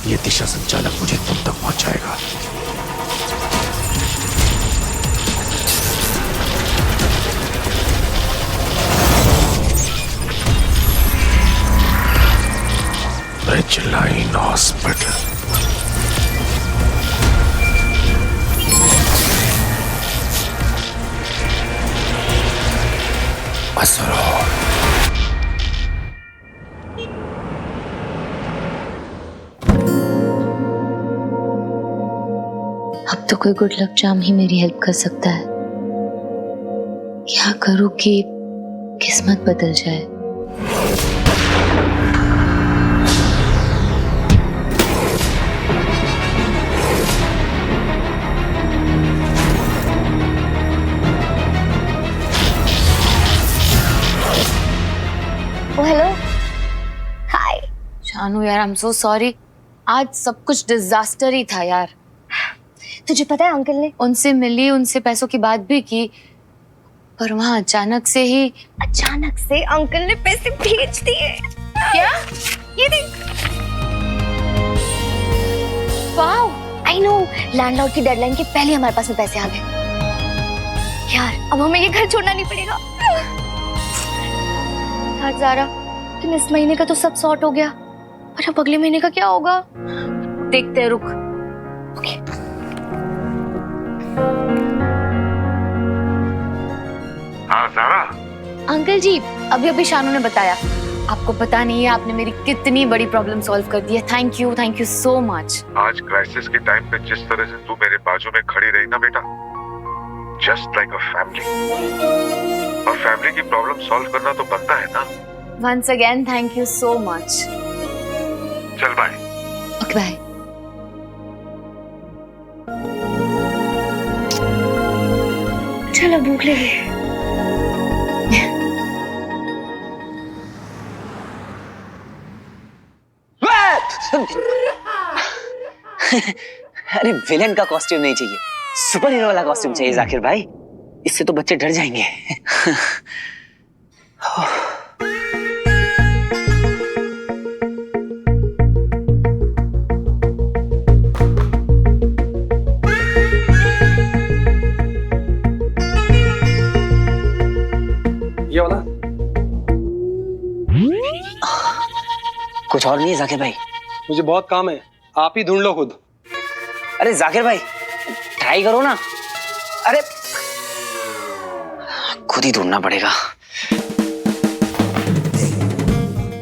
ये दिशा संचालक मुझे तुम तक पहुंचाएगा। रिजलाइन हॉस्पिटल। अब तो कोई गुड लक चार्म ही मेरी हेल्प कर सकता है। क्या करूं कि किस्मत बदल जाए। ओ हेलो, हाय। शानू यार, आई एम सो सॉरी। आज सब कुछ डिजास्टर ही था यार। तुझे पता है अंकल ने उनसे मिली, उनसे पैसों की बात भी की, पर वहां अचानक से अंकल ने पैसे भेज दिए। क्या? ये देख। वाओ, आई नो, लैंडलॉर्ड की डेडलाइन के पहले हमारे पास में पैसे आ गए। यार अब हमें ये घर छोड़ना नहीं पड़ेगा। यार ज़ारा, लेकिन इस महीने का तो सब सॉर्ट हो गया, पर अब अगले महीने का क्या होगा? देखते हैं, रुक। ओके। हाँ ज़ारा। अंकल जी, अभी शानू ने बताया। आपको पता नहीं है आपने मेरी कितनी बड़ी प्रॉब्लम सॉल्व कर दी है। Thank you so much. आज क्राइसिस के टाइम पे जिस तरह से तू मेरे बाजू में खड़ी रही ना बेटा, जस्ट लाइक अ फैमिली। और फैमिली की प्रॉब्लम सॉल्व करना तो बनता है ना। Once again thank you so much. चल बाय। Okay bye. चलो भूख लगी। अरे विलेन का कॉस्ट्यूम नहीं चाहिए, सुपर हीरो वाला कॉस्ट्यूम चाहिए जाकिर भाई। इससे तो बच्चे डर जाएंगे। ये वाला कुछ और नहीं है जाकिर भाई? मुझे बहुत काम है, आप ही ढूंढ लो खुद। अरे जाकिर भाई ट्राई करो ना। अरे खुद ही ढूंढना पड़ेगा।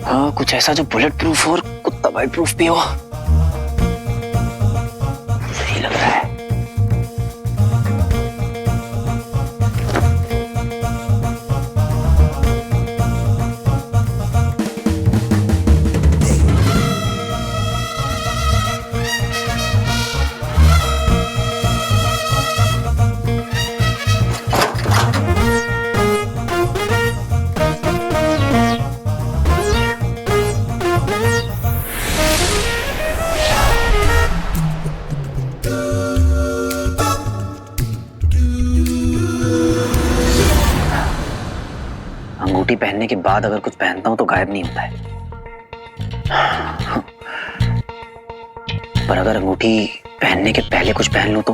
हाँ, कुछ ऐसा जो बुलेट प्रूफ हो और कुत्ता बाइट प्रूफ भी हो। सही लग रहा है। अंगूठी पहनने के बाद अगर कुछ पहनता हूं तो गायब नहीं होता है, पर अगर अंगूठी पहनने के पहले कुछ पहन लूं तो?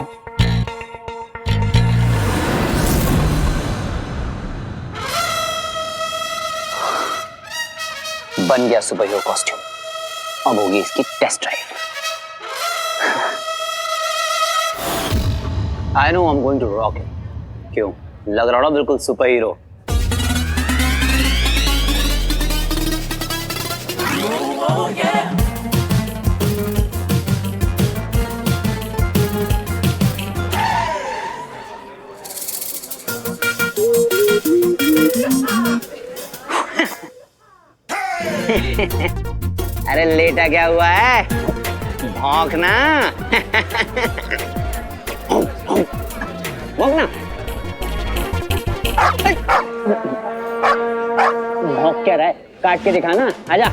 बन गया सुपर हीरो कॉस्ट्यूम। अब होगी इसकी test drive. I know I am going to rock it. क्यों लग रहा है बिल्कुल सुपर हीरो? अरे लेटा क्या हुआ है? भौंकना। भौंकना। भौंक क्या रहा है? काट के दिखाना। आजा।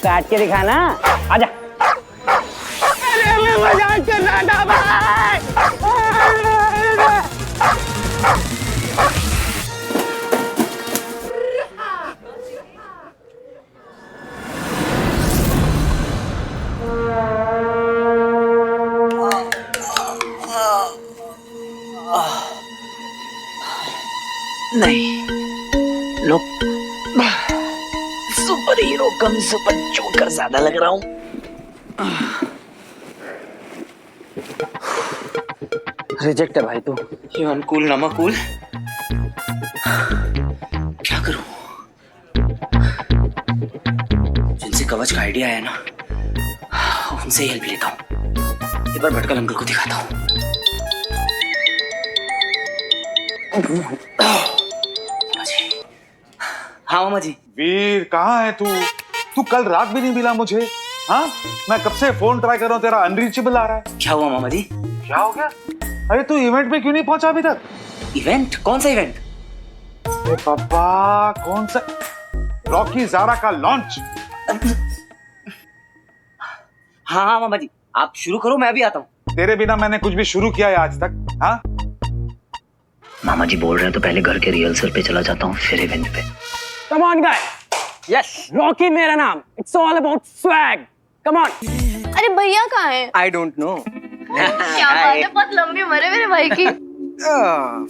काट के दिखाना। आजा। अरे मैं मजाक कर रहा था भाई। नहीं लो, super hero cum super joker ज्यादा लग रहा हूँ। रिजेक्ट है भाई तू। ये अनकूल नमकूल, क्या करूं? जिनसे कवच का आइडिया है ना, उनसे हेल्प लेता हूँ। एक बार भटकल अंकल को दिखाता हूँ। हाँ मामा जी। वीर कहाँ है तू? तू कल रात भी नहीं मिला मुझे। हाँ, मैं कब से फोन ट्राई कर रहा हूँ, तेरा अनरीचेबल आ रहा है। क्या हुआ मामा जी? क्या हो गया? अरे तू इवेंट में क्यों नहीं पहुंचा अभी तक? इवेंट? कौन सा इवेंट? अरे पापा, कौन सा? रॉकी ज़ारा का लॉन्च। हाँ हाँ मामा जी, आप शुरू करो, मैं भी आता हूँ। तेरे बिना मैंने कुछ भी शुरू किया है आज तक? हाँ मामा जी बोल रहे हैं तो पहले घर के रिहर्सल पे चला जाता हूँ, फिर इवेंट पे। Come on guys, yes, Rocky मेरा नाम। It's all about swag, come on. अरे भैया कहाँ हैं? I don't know. क्या बात है, बहुत लंबी उम्र है मेरे भाई की।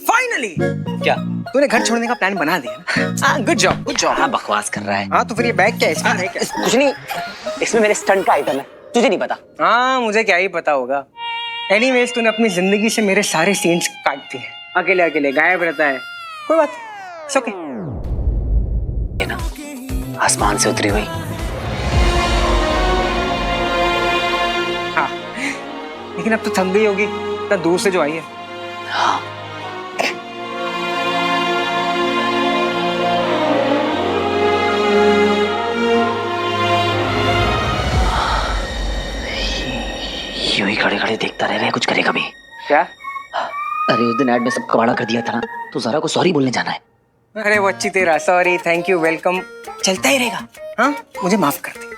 फाइनली क्या तूने घर छोड़ने का प्लान बना दिया? हाँ, गुड जॉब गुड जॉब। हाँ बकवास कर रहा है। हाँ तो फिर ये बैग क्या है? इसमें है क्या? कुछ नहीं, इसमें मेरे स्टंट का आइटम है, तुझे नहीं पता। हाँ मुझे क्या ही पता होगा। एनीवेज तूने अपनी जिंदगी से मेरे सारे सीन्स काट दिए, अकेले अकेले गायब रहता है। कोई बात, इट्स ओके। ना आसमान से उतरी हुई। हाँ लेकिन अब तो थक गई होगी इतना दूर से जो आई है। हाँ यूं ही खड़े खड़े देखता रह, कुछ करेगा भी क्या? अरे उस दिन ऐड में सब कबाड़ा कर दिया था ना, तो ज़रा को सॉरी बोलने जाना है। अरे वो अच्छी तेरा सॉरी थैंक यू वेलकम चलता ही रहेगा। हाँ मुझे माफ कर दे।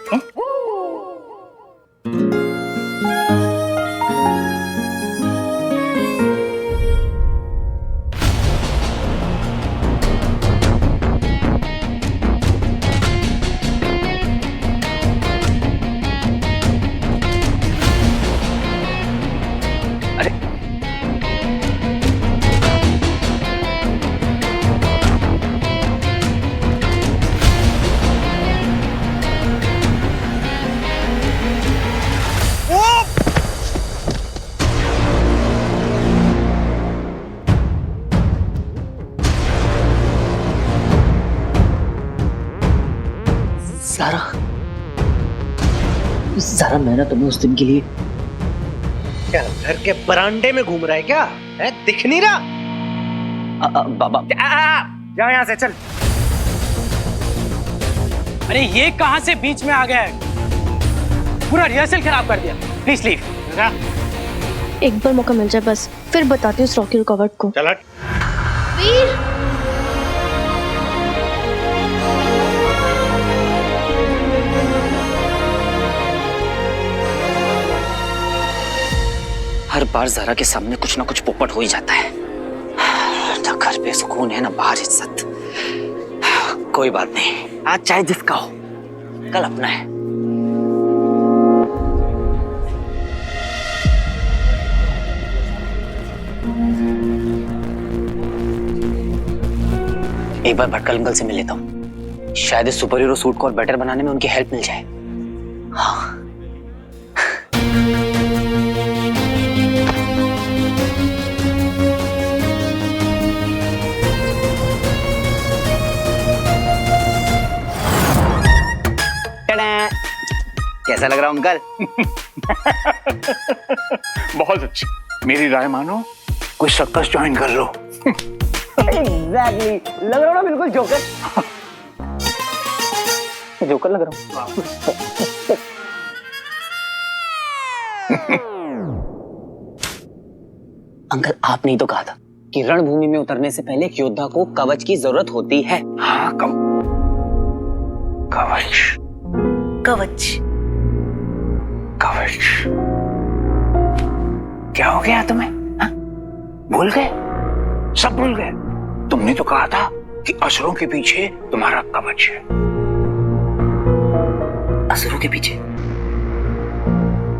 ज़रा मैंने तुम्हें उस दिन के लिए क्या घर के बरामदे में घूम रहा है क्या? है दिख नहीं रहा? बाबा जा यहाँ से चल। अरे ये कहाँ से बीच में आ गया है? पूरा रिहर्सल खराब कर दिया। Please leave. एक बार मौका मिल जाए बस, फिर बताती हूँ उस रॉकी रुकावट को। चल हट। वीर हर बार ज़रा के सामने कुछ ना कुछ पोपट हो ही जाता है। ना घर पे सुकून है ना बाहर इज्जत। कोई बात नहीं, आज चाहे जिसका हो, कल अपना है। एक बार भटकल अंकल से मिल लेता हूँ, शायद इस सुपर हीरो सूट को और बेटर बनाने में उनकी हेल्प मिल जाए। हाँ कैसा लग रहा हूँ अंकल? बहुत अच्छी। मेरी राय मानो, कोई सर्कस ज्वाइन कर लो। एग्जैक्टली लग रहा हूँ ना बिल्कुल जोकर। जोकर लग रहा हूँ। अंकल आपने ही तो कहा था कि रणभूमि में उतरने से पहले एक योद्धा को कवच की जरूरत होती है। हाँ कवच कवच कवच। क्या हो गया तुम्हें? हा? भूल गए? सब भूल गए? तुमने तो कहा था कि असुरों के पीछे तुम्हारा कवच है। असुरों के पीछे?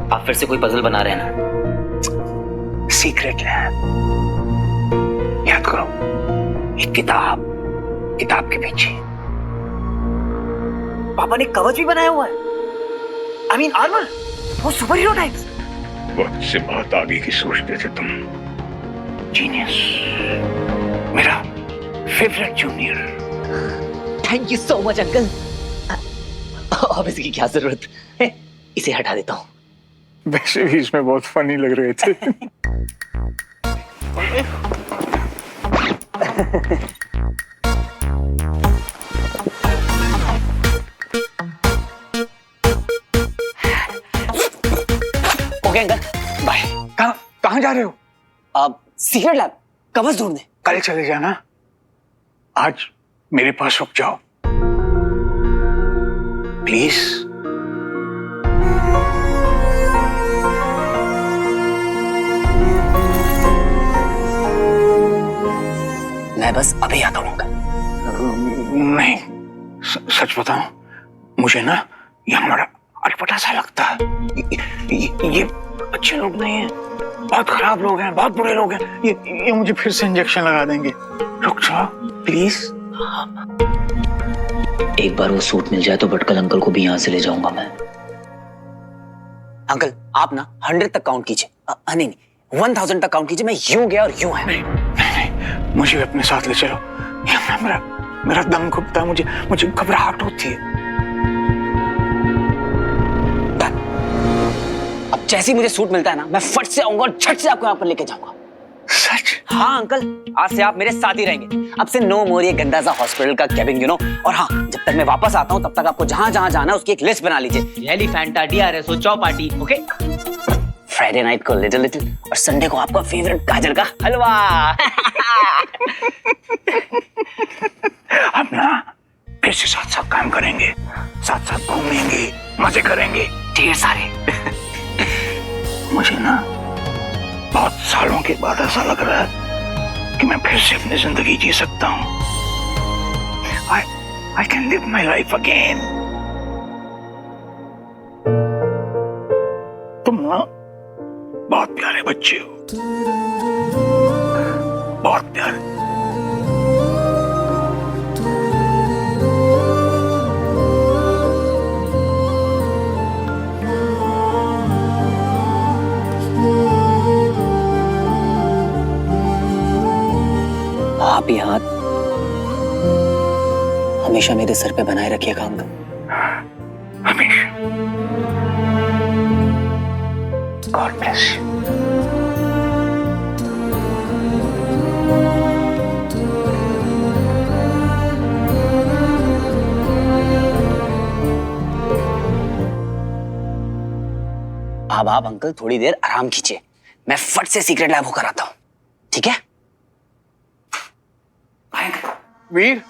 आप फिर से कोई पजल बना रहे हैं ना? सीक्रेट है, याद करो। एक किताब के पीछे। पापा ने कवच भी बनाया हुआ है। आई मीन आर्मर, वो सुपर हीरो टाइप्स। वक्त से बहुत आगे की सोचते थे तुम। जीनियस, मेरा favourite junior. Thank you so much uncle. अब इसकी क्या जरूरत है, इसे हटा देता हूँ। वैसे भी इसमें बहुत फनी लग रहे थे। Okay uncle, bye. कहाँ जा रहे हो? अब सीक्रेट लैब कवच ढूंढने। कल चले जाना, आज मेरे पास रुक जाओ प्लीज। मैं बस अभी आता हूँ अंकल। नहीं, सच बताऊं, मुझे ना यहाँ बड़ा अटपटा सा लगता है। ये अच्छे लोग नहीं हैं, बहुत खराब लोग हैं, बहुत बुरे लोग हैं। ये मुझे फिर से इंजेक्शन लगा देंगे। रुक जाओ प्लीज। एक बार वो सूट मिल जाए तो भटकल अंकल को भी यहाँ से ले जाऊंगा मैं। अंकल आप ना 100 तक काउंट कीजिए। नहीं 1000 तक काउंट कीजिए। मैं यूं गया और यूं है। नहीं, मुझे अपने साथ ले चलो। यहाँ मेरा दम घुटता है, मुझे घबराहट होती है। अब जैसे ही मुझे सूट मिलता है ना, मैं फट से आऊंगा और झट से आपको यहाँ पर लेके जाऊंगा। सच? हाँ अंकल, आज से आप मेरे साथ ही रहेंगे। अब से नो मोर ये गंदा सा हॉस्पिटल का केबिन, यू नो। और हाँ, जब तक मैं वापस आता हूँ तब तक आपको जहाँ जहाँ जाना है उसकी एक लिस्ट बना लीजिए। Elephanta, DRSO, Chowpatty, okay. Friday night को लिटिल और संडे को आपका फेवरेट गाजर का हलवा। हम ना फिर से साथ साथ काम करेंगे, साथ साथ घूमेंगे, मजे करेंगे ढेर सारे। मुझे ना बहुत सालों के बाद ऐसा लग रहा है कि मैं फिर से अपनी जिंदगी जी सकता हूँ। I can live my life again. तुम ना बहुत प्यारे बच्चे हो, बहुत प्यारे। आप ये हाथ हमेशा मेरे सर पे बनाए रखिएगा अंकल। हमेशा। God bless you. अब आप अंकल थोड़ी देर आराम कीजिए, मैं फट से सीक्रेट लैब होकर आता हूँ, ठीक है? वीर,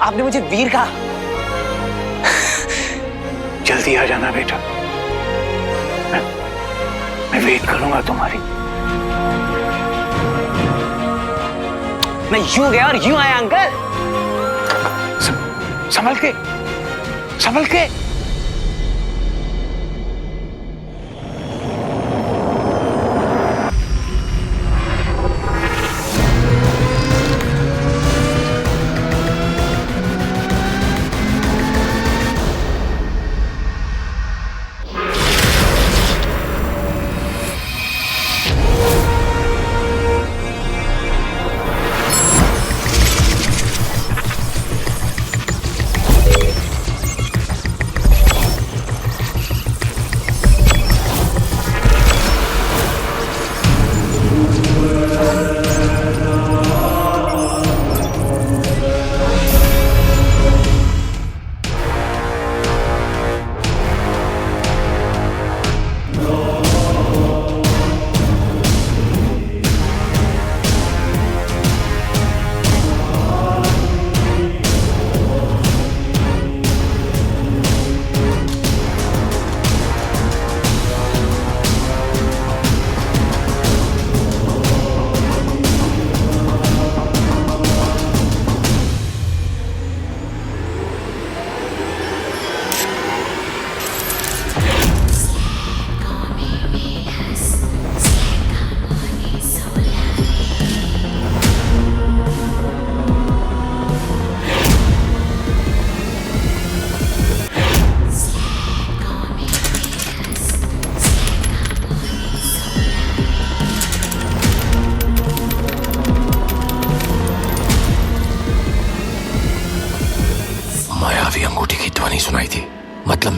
आपने मुझे वीर कहा। जल्दी आ जाना बेटा, मैं वेट करूंगा तुम्हारी। मैं यूं गया और यूं आया अंकल। संभल के, संभल के।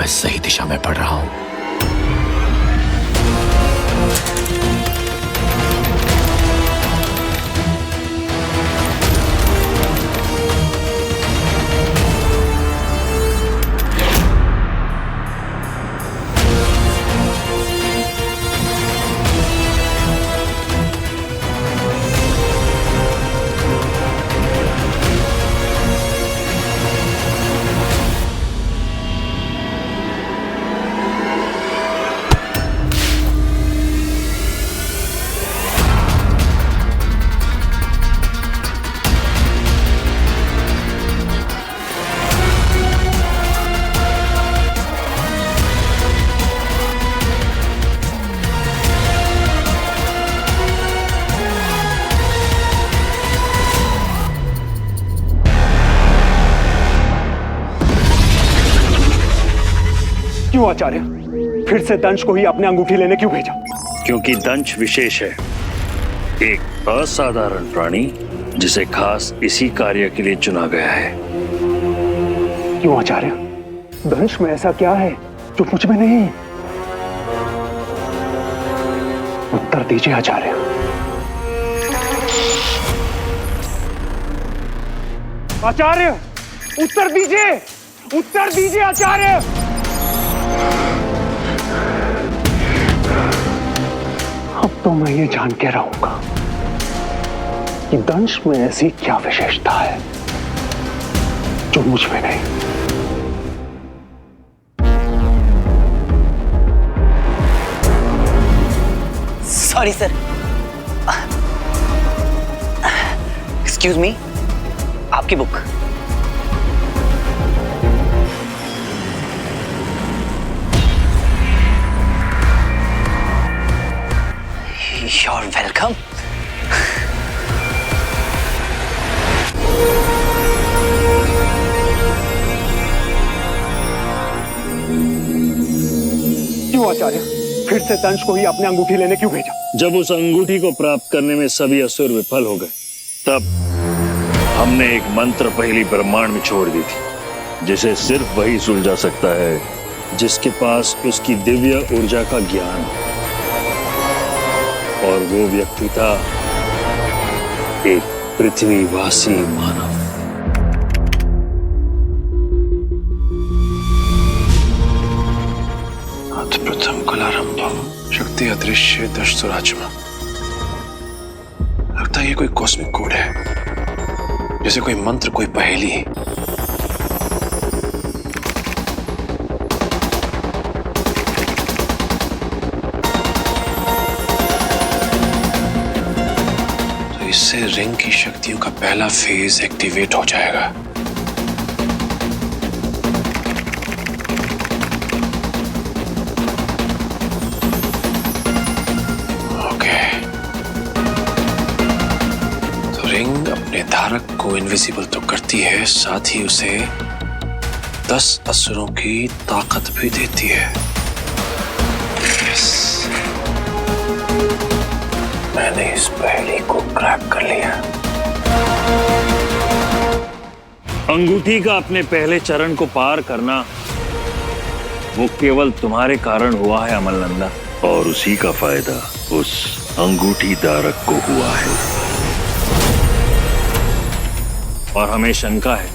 मैं सही दिशा में पढ़ रहा हूं। क्यों आचार्य? फिर से दंश को ही अपने अंगूठी लेने क्यों भेजा? क्योंकि दंश विशेष है, एक असाधारण प्राणी जिसे खास इसी कार्य के लिए चुना गया है। क्यों आचार्य? दंश में ऐसा क्या है जो मुझ में नहीं? उत्तर दीजिए आचार्य। आचार्य, उत्तर दीजिए, उत्तर दीजिए आचार्य। अब तो मैं ये जान के रहूंगा कि दंश में ऐसी क्या विशेषता है जो मुझ में नहीं। सॉरी सर, एक्सक्यूज मी, आपकी बुक। You're welcome. क्यों आचार्य? फिर से दंश को ही अपने अंगूठी लेने क्यों भेजा? जब उस अंगूठी को प्राप्त करने में सभी असुर विफल हो गए, तब हमने एक मंत्र पहली ब्रह्मांड में छोड़ दी थी, जिसे सिर्फ वही सुलझा सकता है जिसके पास उसकी दिव्य ऊर्जा का ज्ञान, और वो व्यक्ति था एक पृथ्वीवासी मानव। प्रथम कलारंभम शक्ति अदृश्य दशसुराचमा। लगता है ये कोई कॉस्मिक कोड है, जैसे कोई मंत्र, कोई पहेली। तो इससे रिंग की शक्तियों का पहला फेज एक्टिवेट हो जाएगा। रिंग अपने धारक को इनविजिबल तो करती है, साथ ही उसे 10 असुरों की ताकत भी देती है। यस, मैंने इस पहेली को क्रैक कर लिया। अंगूठी का अपने पहले चरण को पार करना वो केवल तुम्हारे कारण हुआ है अमलनंदा, और उसी का फायदा उस अंगूठी धारक को हुआ है। और हमें शंका है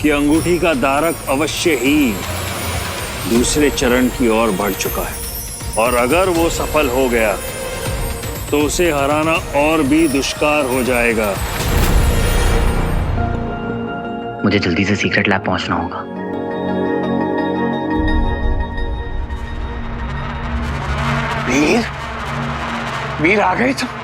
कि अंगूठी का धारक अवश्य ही दूसरे चरण की ओर बढ़ चुका है, और अगर वो सफल हो गया तो उसे हराना और भी दुष्कार हो जाएगा। मुझे जल्दी से सीक्रेट लैब पहुंचना होगा। वीर, वीर आ गए तुम?